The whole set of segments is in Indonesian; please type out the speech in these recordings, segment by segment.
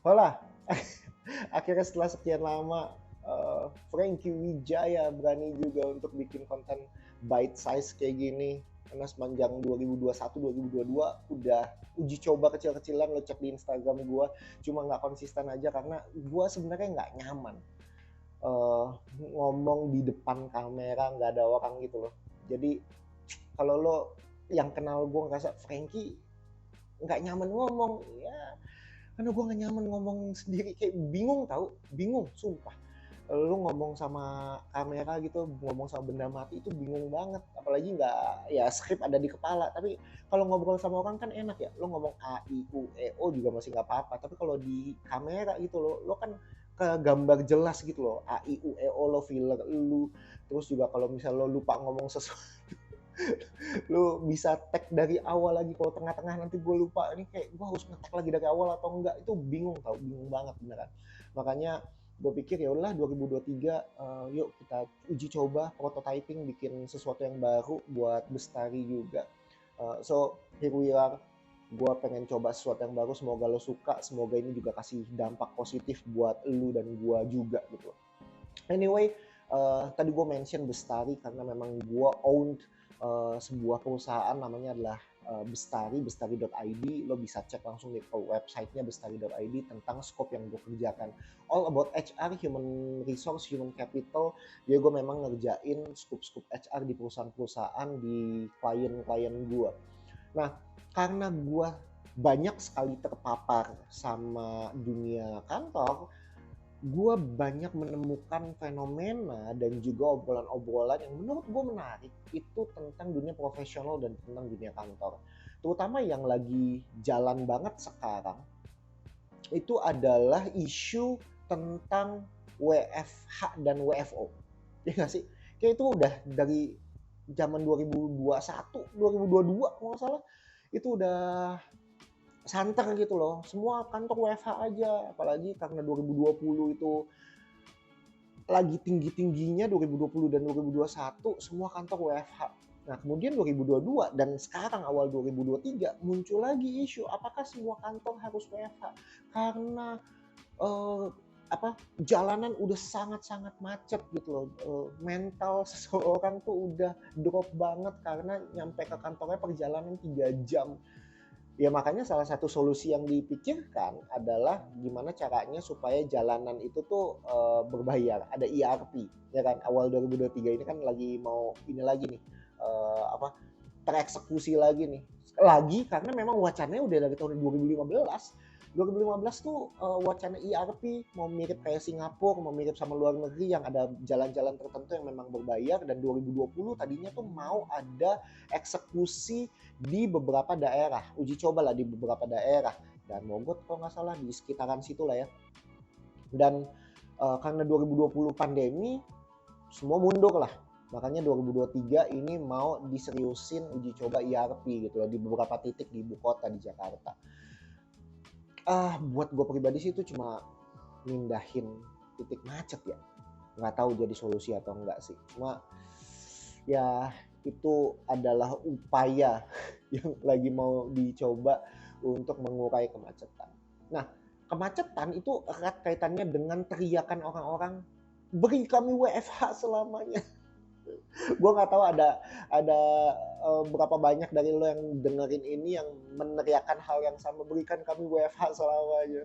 Hola, akhirnya setelah sekian lama Frankie Wijaya berani juga untuk bikin konten bite size kayak gini. Karena sepanjang 2021-2022 udah uji coba kecil-kecilan, lo cek di Instagram gue, cuma nggak konsisten aja karena gue sebenarnya nggak nyaman ngomong di depan kamera nggak ada orang gitu loh. Jadi kalau lo yang kenal gue ngerasa Frankie nggak nyaman ngomong, ya karena gue gak nyaman ngomong sendiri, kayak bingung, tahu bingung sumpah. Lu ngomong sama kamera gitu, ngomong sama benda mati itu bingung banget, apalagi nggak ya skrip ada di kepala. Tapi kalau ngobrol sama orang kan enak ya, lo ngomong a i u e o juga masih nggak apa-apa, tapi kalau di kamera gitu lo kan ke gambar jelas gitu loh, a i u e o, lo filler lu. Terus juga kalau misal lo lupa ngomong sesuatu, lu bisa tag dari awal lagi, kalau tengah-tengah nanti gue lupa ini, kayak gue harus ngetek lagi dari awal atau enggak, itu bingung, tau bingung banget beneran. Makanya gue pikir ya udahlah 2023, yuk kita uji coba prototyping bikin sesuatu yang baru buat Bestari juga. So here we are, gue pengen coba sesuatu yang baru, semoga lo suka, semoga ini juga kasih dampak positif buat lu dan gue juga gitu. Anyway, tadi gue mention Bestari karena memang gue owned sebuah perusahaan, namanya adalah bestari.id. Lo bisa cek langsung di websitenya bestari.id tentang scope yang gue kerjakan. All about HR, human resource, human capital. Jadi gue memang ngerjain scope-scope HR di perusahaan-perusahaan, di klien-klien gue. Nah, karena gue banyak sekali terpapar sama dunia kantor, gue banyak menemukan fenomena dan juga obrolan-obrolan yang menurut gue menarik itu tentang dunia profesional dan tentang dunia kantor. Terutama yang lagi jalan banget sekarang itu adalah isu tentang WFH dan WFO. Ya nggak sih? Kayak itu udah dari zaman 2021, 2022 kalau nggak salah, itu udah santer gitu loh. Semua kantor WFH aja, apalagi karena 2020 itu lagi tinggi-tingginya, 2020 dan 2021 semua kantor WFH. Nah, kemudian 2022 dan sekarang awal 2023 muncul lagi isu apakah semua kantor harus WFH, karena eh, jalanan udah sangat-sangat macet gitu loh. Mental seseorang tuh udah drop banget karena nyampe ke kantornya perjalanan 3 jam. Ya makanya salah satu solusi yang dipikirkan adalah gimana caranya supaya jalanan itu tuh berbayar. Ada ERP, ya kan. Awal 2023 ini kan lagi mau ini lagi nih, tereksekusi lagi nih. Lagi karena memang wacananya udah dari tahun 2015. 2015 tuh wacana ERP mau mirip kayak Singapura, mau mirip sama luar negeri yang ada jalan-jalan tertentu yang memang berbayar, dan 2020 tadinya tuh mau ada eksekusi di beberapa daerah, uji coba lah di beberapa daerah, dan Mogot kalau nggak salah di sekitaran situ lah ya. Dan karena 2020 pandemi semua mundur lah, makanya 2023 ini mau diseriusin uji coba ERP gitu loh di beberapa titik di ibu kota di Jakarta. Buat gue pribadi sih itu cuma mindahin titik macet ya, nggak tahu jadi solusi atau enggak sih, cuma ya itu adalah upaya yang lagi mau dicoba untuk mengurai kemacetan. Nah, kemacetan itu erat kaitannya dengan teriakan orang-orang, beri kami WFH selamanya. Gue nggak tahu ada berapa banyak dari lo yang dengerin ini yang meneriakan hal yang sama, berikan kami WFH selamanya.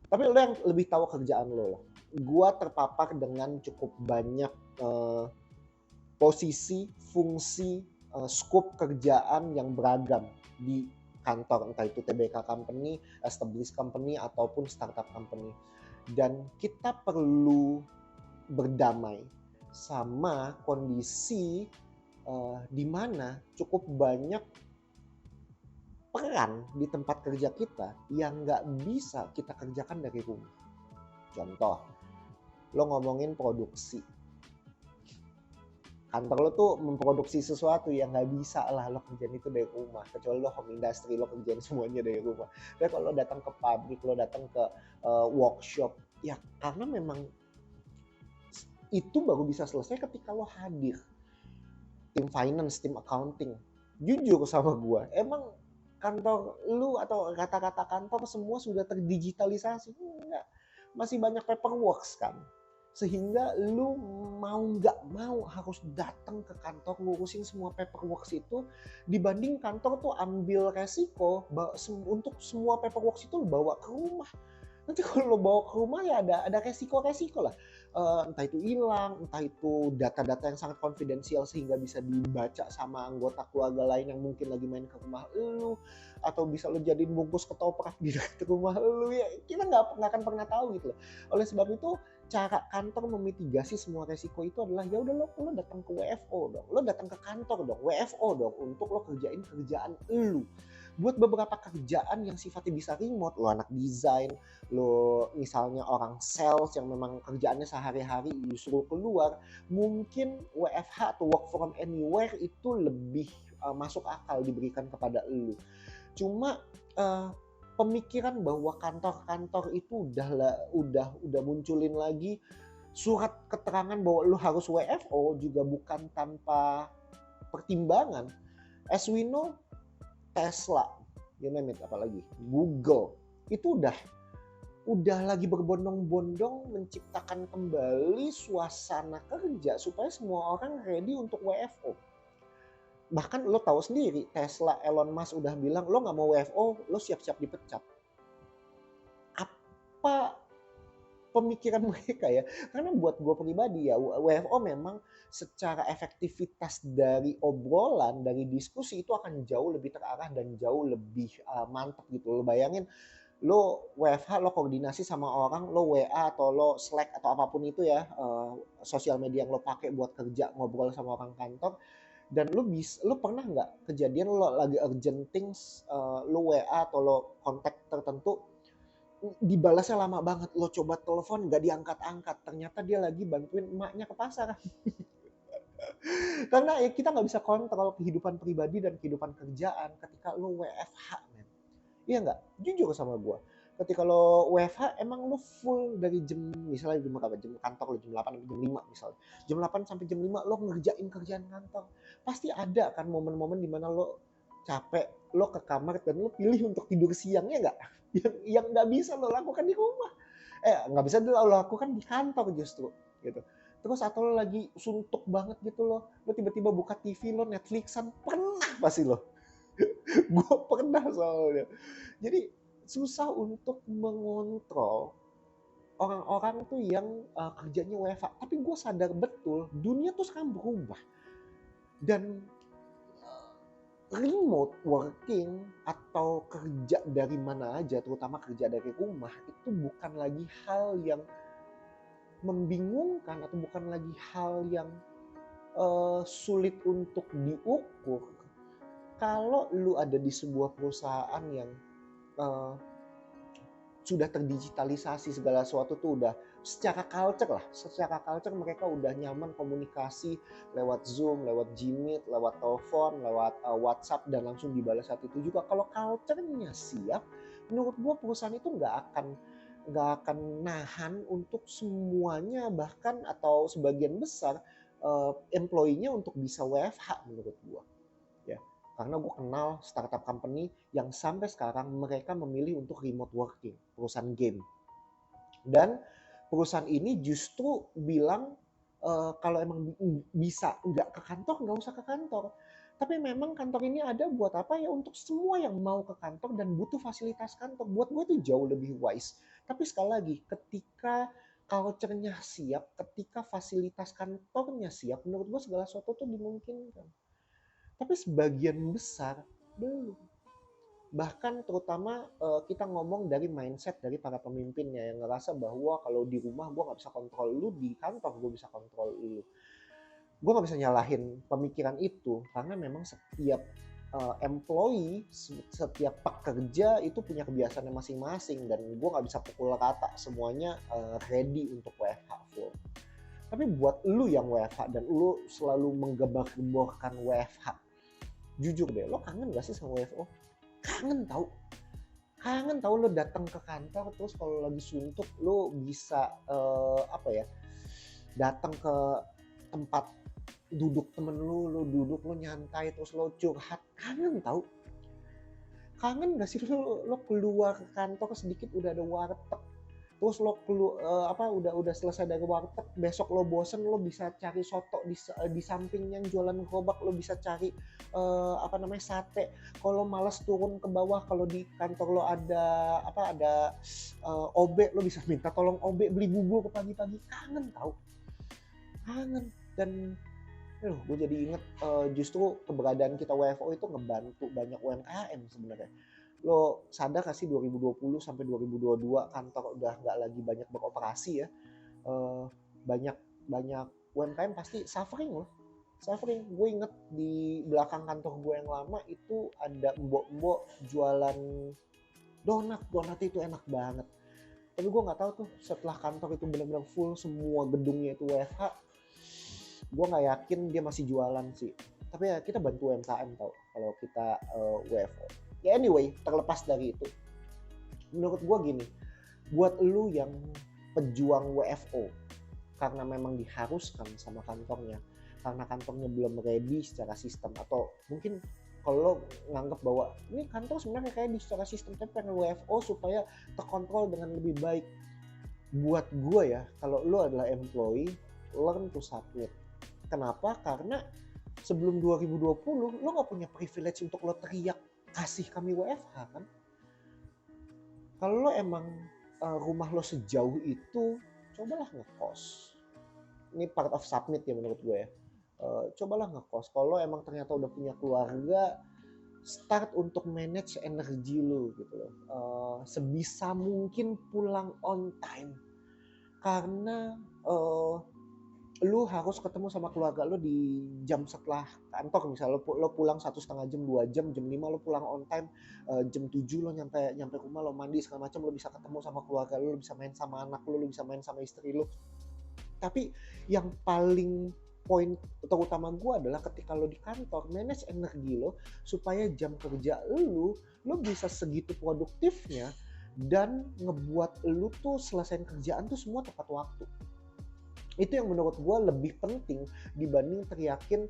Tapi lo yang lebih tahu kerjaan lo lah. Gue terpapar dengan cukup banyak eh, posisi, fungsi, scope kerjaan yang beragam di kantor, entah itu TBK company, established company, ataupun startup company. Dan kita perlu berdamai sama kondisi di mana cukup banyak peran di tempat kerja kita yang nggak bisa kita kerjakan dari rumah. Contoh, lo ngomongin produksi, kantor lo tuh memproduksi sesuatu yang nggak bisa lah lo kerjain itu dari rumah, kecuali lo home industry, lo kerjain semuanya dari rumah. Tapi kalau lo datang ke pabrik, lo datang ke workshop, ya karena memang itu baru bisa selesai ketika lo hadir. Tim finance, tim accounting, jujur sama gue, emang kantor lu atau kata-kata kantor semua sudah terdigitalisasi? Enggak, masih banyak paperwork kan. Sehingga lu mau nggak mau harus datang ke kantor ngurusin semua paperwork itu, dibanding kantor tuh ambil resiko untuk semua paperwork itu lu bawa ke rumah. Nanti kalau lo bawa ke rumah ya ada resiko-resiko lah. Entah itu hilang, entah itu data-data yang sangat konfidensial sehingga bisa dibaca sama anggota keluarga lain yang mungkin lagi main ke rumah lu, atau bisa lo jadiin bungkus ketoprak di dekat rumah lu, ya kita nggak akan pernah tahu gitu loh. Oleh sebab itu cara kantor memitigasi semua resiko itu adalah ya udah lo datang ke WFO dong, lo datang ke kantor dong, WFO dong, untuk lo kerjain kerjaan lu. Buat beberapa kerjaan yang sifatnya bisa remote, lo anak desain, lo misalnya orang sales yang memang kerjaannya sehari-hari disuruh keluar, mungkin WFH atau work from anywhere itu lebih masuk akal diberikan kepada lo. Cuma pemikiran bahwa kantor-kantor itu udah munculin lagi surat keterangan bahwa lo harus WFO juga bukan tanpa pertimbangan. As we know, Tesla, you name it, apalagi Google, itu udah lagi berbondong-bondong menciptakan kembali suasana kerja supaya semua orang ready untuk WFO. Bahkan lo tahu sendiri, Tesla, Elon Musk udah bilang, lo nggak mau WFO, lo siap-siap dipecat. Apa pemikiran mereka ya? Karena buat gue pribadi ya, WFO memang secara efektivitas dari obrolan, dari diskusi itu akan jauh lebih terarah dan jauh lebih mantap gitu. Lo bayangin, lo WFH, lo koordinasi sama orang, lo WA atau lo Slack atau apapun itu ya, sosial media yang lo pakai buat kerja, ngobrol sama orang kantor, dan lo pernah nggak kejadian lo lagi urgent things, lo WA atau lo kontak tertentu, dibalasnya lama banget, lo coba telepon nggak diangkat-angkat, ternyata dia lagi bantuin emaknya ke pasar. Karena ya kita nggak bisa kontrol kehidupan pribadi dan kehidupan kerjaan ketika lo WFH, men. Iya nggak? Jujur sama gue. Ketika lo WFH, emang lo full dari jam, misalnya jam berapa? Jam kantor lo jam 8 sampai jam 5 misalnya. Jam 8 sampai jam 5 lo ngerjain kerjaan kantor. Pasti ada kan momen-momen dimana lo capek, lo ke kamar dan lo pilih untuk tidur siang, ya nggak? Yang nggak bisa lo lakukan di rumah. Nggak bisa lo lakukan di kantor justru. Gitu. Terus atau lo lagi suntuk banget gitu lo tiba-tiba buka TV, lo Netflixan, pernah pasti lo. Gue pernah soalnya. Jadi susah untuk mengontrol orang-orang tuh yang kerjanya WFH. Tapi gue sadar betul dunia tuh sekarang berubah. Dan remote working atau kerja dari mana aja, terutama kerja dari rumah, itu bukan lagi hal yang membingungkan atau bukan lagi hal yang sulit untuk diukur. Kalau lu ada di sebuah perusahaan yang sudah terdigitalisasi, segala sesuatu tuh udah secara culture mereka udah nyaman komunikasi lewat Zoom, lewat Gmeet, lewat telepon, lewat WhatsApp, dan langsung dibalas saat itu juga. Kalau culture-nya siap, menurut gua perusahaan itu nggak akan nahan untuk semuanya, bahkan atau sebagian besar employee-nya untuk bisa WFH menurut gua. Ya, karena gue kenal startup company yang sampai sekarang mereka memilih untuk remote working, perusahaan game. Dan perusahaan ini justru bilang kalau emang bisa nggak ke kantor, nggak usah ke kantor. Tapi memang kantor ini ada buat apa ya? Untuk semua yang mau ke kantor dan butuh fasilitas kantor. Buat gue itu jauh lebih wise. Tapi sekali lagi, ketika culture-nya siap, ketika fasilitas kantornya siap, menurut gue segala sesuatu tuh dimungkinkan. Tapi sebagian besar belum. Bahkan terutama kita ngomong dari mindset dari para pemimpinnya yang ngerasa bahwa kalau di rumah gue nggak bisa kontrol lu, di kantor gue bisa kontrol lu. Gue nggak bisa nyalahin pemikiran itu karena memang setiap employee, setiap pekerja itu punya kebiasaannya masing-masing, dan gue nggak bisa pukul rata semuanya ready untuk WFH full. Tapi buat lu yang WFH dan lu selalu menggembar-gemborkan WFH, jujur deh, lo kangen gak sih sama WFO? Kangen tau lo datang ke kantor, terus kalau lagi suntuk lo bisa datang ke tempat duduk temen lo duduk, lo nyantai, terus lo curhat. Kangen tau. kangen gak sih lo keluar kantor sedikit udah ada warteg, terus lo udah selesai dari warteg, besok lo bosen lo bisa cari soto di sampingnya yang jualan gerobak, lo bisa cari sate. Kalau males turun ke bawah, kalau di kantor lo ada OB, lo bisa minta tolong OB beli bubur pagi-pagi. Kangen. Dan gue jadi inget justru keberadaan kita WFO itu ngebantu banyak UMKM sebenarnya. Lo sadar gak sih 2020 sampai 2022 kantor udah nggak lagi banyak beroperasi ya. Banyak UMKM pasti suffering. Gue inget di belakang kantor gue yang lama itu ada mbok-mbok jualan donat itu enak banget. Tapi gue nggak tahu tuh setelah kantor itu benar-benar full semua gedungnya itu WFH, gue nggak yakin dia masih jualan sih. Tapi ya kita bantu UMKM tau kalau kita WFO. Ya anyway, terlepas dari itu, menurut gue gini, buat lu yang pejuang WFO karena memang diharuskan sama kantornya, karena kantornya belum ready secara sistem, atau mungkin kalau lo nganggap bahwa ini kantor sebenarnya ready secara sistem tapi pengen WFO supaya terkontrol dengan lebih baik, buat gue ya, kalau lo adalah employee, learn to submit. Kenapa? Karena sebelum 2020 lo gak punya privilege untuk lo teriak kasih kami WFH kan. Kalau lo emang rumah lo sejauh itu, cobalah ngekos. Ini part of submit ya menurut gue ya. Cobalah ngekos. Kalau lo emang ternyata udah punya keluarga, start untuk manage energi lo gitu loh. Sebisa mungkin pulang on time. Karena lu harus ketemu sama keluarga lu di jam setelah kantor. Misalnya lo pulang 1,5 jam, 2 jam, jam 5 lo pulang on time, jam 7 lo nyampe rumah, lo mandi segala macam, lo bisa ketemu sama keluarga lo bisa main sama anak lo bisa main sama istri lo. Tapi yang paling poin terutama gue adalah ketika lo di kantor, manage energi lo supaya jam kerja lo bisa segitu produktifnya dan ngebuat lo tuh selesai kerjaan tuh semua tepat waktu. Itu yang menurut gue lebih penting dibanding teriakin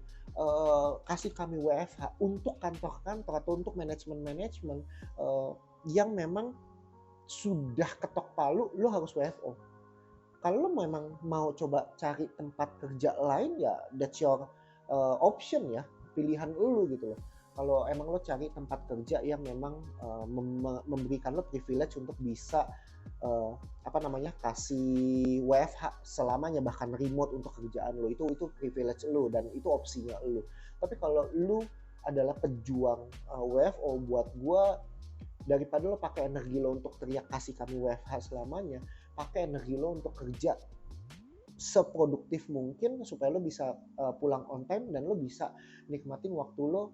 kasih kami WFH untuk kantor-kantor atau untuk manajemen yang memang sudah ketok palu lo harus WFO. Kalau lo memang mau coba cari tempat kerja lain ya that's your option ya, pilihan lo gitu loh. Kalau emang lo cari tempat kerja yang memang memberikan lo privilege untuk bisa kasih WFH selamanya, bahkan remote untuk kerjaan lo, itu privilege lo dan itu opsinya lo. Tapi kalau lo adalah pejuang WFO, buat gue daripada lo pakai energi lo untuk teriak kasih kami WFH selamanya, pakai energi lo untuk kerja seproduktif mungkin supaya lo bisa pulang on time dan lo bisa nikmatin waktu lo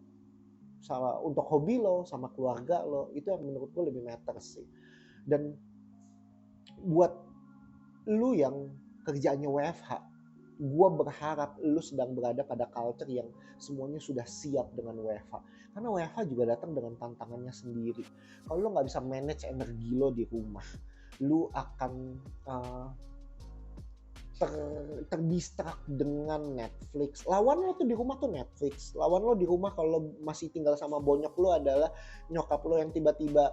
untuk hobi lo sama keluarga lo. Itu yang menurut gue lebih matter sih. Dan buat lu yang kerjaannya WFH, gue berharap lu sedang berada pada culture yang semuanya sudah siap dengan WFH. Karena WFH juga datang dengan tantangannya sendiri. Kalau lu gak bisa manage energi lo di rumah, lu akan terdistrak dengan Netflix. Lawan lo tuh di rumah tuh Netflix. Lawan lo di rumah kalau masih tinggal sama bonyok lo adalah nyokap lo yang tiba-tiba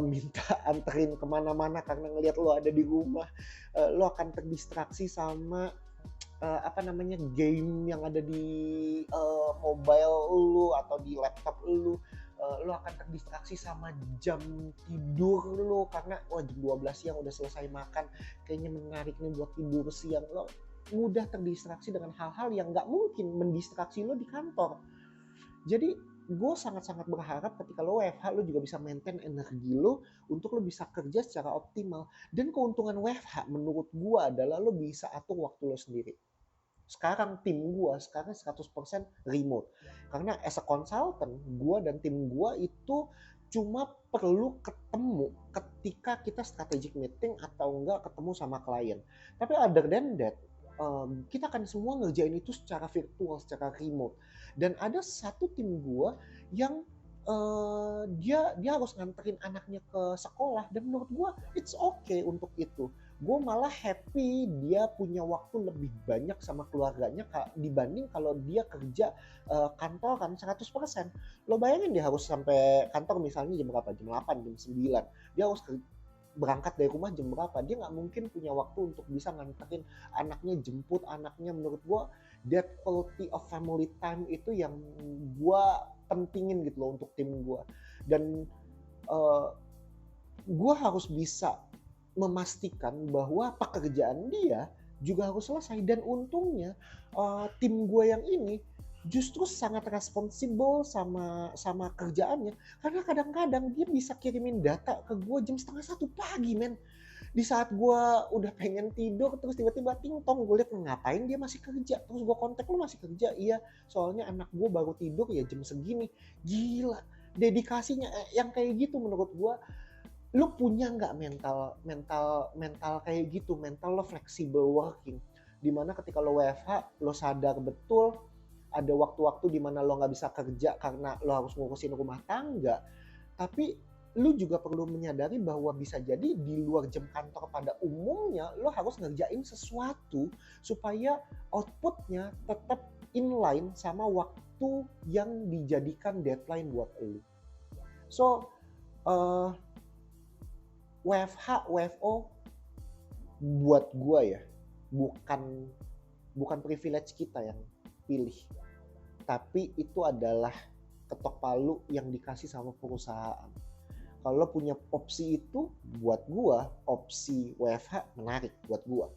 minta anterin kemana-mana karena ngelihat lo ada di rumah. Lo akan terdistraksi sama game yang ada di mobile lo atau di laptop lo. Lo akan terdistraksi sama jam tidur lo karena jam 12 siang udah selesai makan, kayaknya menarik nih buat tidur siang. Lo mudah terdistraksi dengan hal-hal yang gak mungkin mendistraksi lo di kantor. Jadi gue sangat-sangat berharap ketika lo WFH lo juga bisa maintain energi lo untuk lo bisa kerja secara optimal. Dan keuntungan WFH menurut gue adalah lo bisa atur waktu lo sendiri. Sekarang tim gue sekarang 100% remote. Karena as a consultant, gue dan tim gue itu cuma perlu ketemu ketika kita strategic meeting atau enggak ketemu sama klien. Tapi other than that, kita akan semua ngerjain itu secara virtual, secara remote. Dan ada satu tim gue yang dia harus nganterin anaknya ke sekolah, dan menurut gue it's okay untuk itu. gue malah happy dia punya waktu lebih banyak sama keluarganya dibanding kalau dia kerja kantor kan 100%. Lo bayangin dia harus sampai kantor misalnya jam berapa, jam 8, jam 9, dia harus berangkat dari rumah jam berapa, dia nggak mungkin punya waktu untuk bisa nganterin anaknya, jemput anaknya. Menurut gue that quality of family time itu yang gue pentingin gitu loh untuk tim gue. Dan gue harus bisa memastikan bahwa pekerjaan dia juga harus selesai. Dan untungnya tim gue yang ini justru sangat responsibel sama kerjaannya, karena kadang-kadang dia bisa kirimin data ke gue jam 1:30 pagi, men. Di saat gue udah pengen tidur, terus tiba-tiba ting-tong, gue liat ngapain dia masih kerja. Terus gue kontak, lu masih kerja? Iya, soalnya anak gue baru tidur ya jam segini. Gila, dedikasinya yang kayak gitu. Menurut gue, lu punya nggak mental kayak gitu, mental lo flexible working, dimana ketika lo WFH lo sadar betul ada waktu-waktu dimana lo nggak bisa kerja karena lo harus ngurusin rumah tangga, tapi lu juga perlu menyadari bahwa bisa jadi di luar jam kantor pada umumnya lo harus ngerjain sesuatu supaya outputnya tetap inline sama waktu yang dijadikan deadline buat lo. So WFH, WFO buat gue ya bukan privilege kita yang pilih, tapi itu adalah ketok palu yang dikasih sama perusahaan. Kalau punya opsi itu, buat gua opsi WFH menarik buat gua.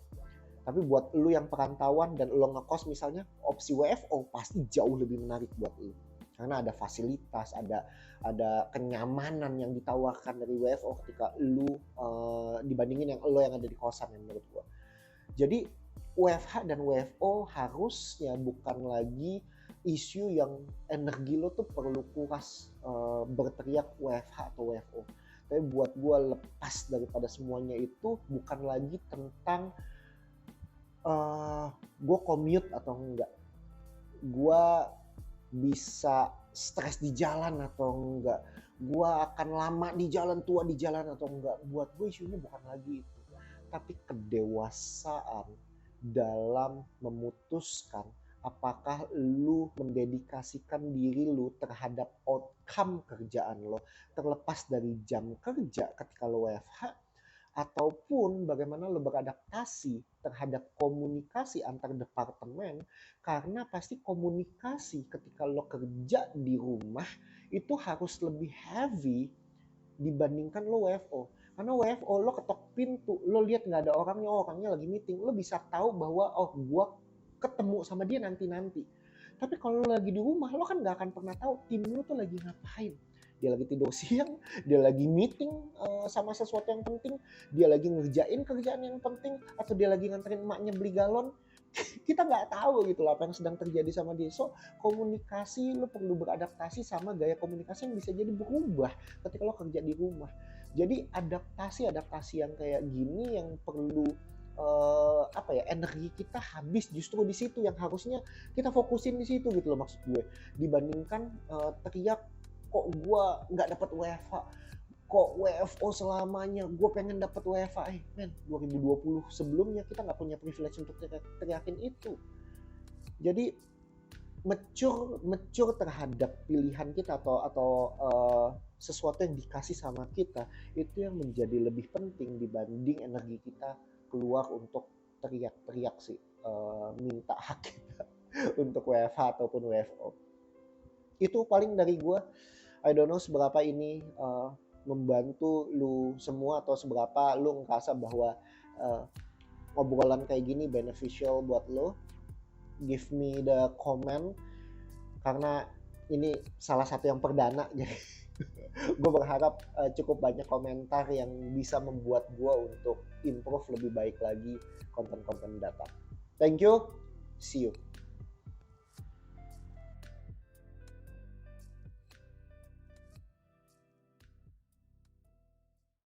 Tapi buat lu yang perantauan dan lu ngekos misalnya, opsi WFO pasti jauh lebih menarik buat lu. Karena ada fasilitas, ada kenyamanan yang ditawarkan dari WFO ketika lu dibandingin yang lu yang ada di kosan, yang menurut gua. Jadi WFH dan WFO harusnya bukan lagi isu yang energi lo tuh perlu kuras berteriak WFH atau WFO. Tapi buat gue lepas daripada semuanya itu bukan lagi tentang gue commute atau enggak, gue bisa stres di jalan atau enggak, gue akan lama di jalan, tua di jalan atau enggak. Buat gue isunya bukan lagi itu, tapi kedewasaan dalam memutuskan apakah lu mendedikasikan diri lu terhadap outcome kerjaan lo terlepas dari jam kerja ketika lo WFH, ataupun bagaimana lo beradaptasi terhadap komunikasi antar departemen. Karena pasti komunikasi ketika lo kerja di rumah itu harus lebih heavy dibandingkan lo WFO. Karena WFO lo ketok pintu, lo lihat nggak ada orangnya lagi meeting, lo bisa tahu bahwa gua ketemu sama dia nanti. Tapi kalau lo lagi di rumah, lo kan nggak akan pernah tahu tim lo tuh lagi ngapain. Dia lagi tidur siang, dia lagi meeting sama sesuatu yang penting, dia lagi ngerjain kerjaan yang penting, atau dia lagi nganterin emaknya beli galon. Kita nggak tahu gitu lah apa yang sedang terjadi sama dia. So komunikasi, lo perlu beradaptasi sama gaya komunikasi yang bisa jadi berubah ketika lo kerja di rumah. Jadi adaptasi yang kayak gini yang perlu energi kita habis justru di situ, yang harusnya kita fokusin di situ gitu loh, maksud gue. Dibandingkan teriak kok gue nggak dapat WFH, kok WFO selamanya, gue pengen dapat WFH. Men, 2020 sebelumnya kita nggak punya privilege untuk teriakin itu. Jadi mature terhadap pilihan kita atau sesuatu yang dikasih sama kita, itu yang menjadi lebih penting dibanding energi kita keluar untuk teriak-teriak sih, minta hak kita untuk WFH ataupun WFO. Itu paling dari gue. I don't know seberapa ini membantu lu semua atau seberapa lu ngerasa bahwa obrolan kayak gini beneficial buat lu. Give me the comment, karena ini salah satu yang perdana, jadi gue berharap cukup banyak komentar yang bisa membuat gue untuk improve lebih baik lagi konten-konten datang. Thank you, see you.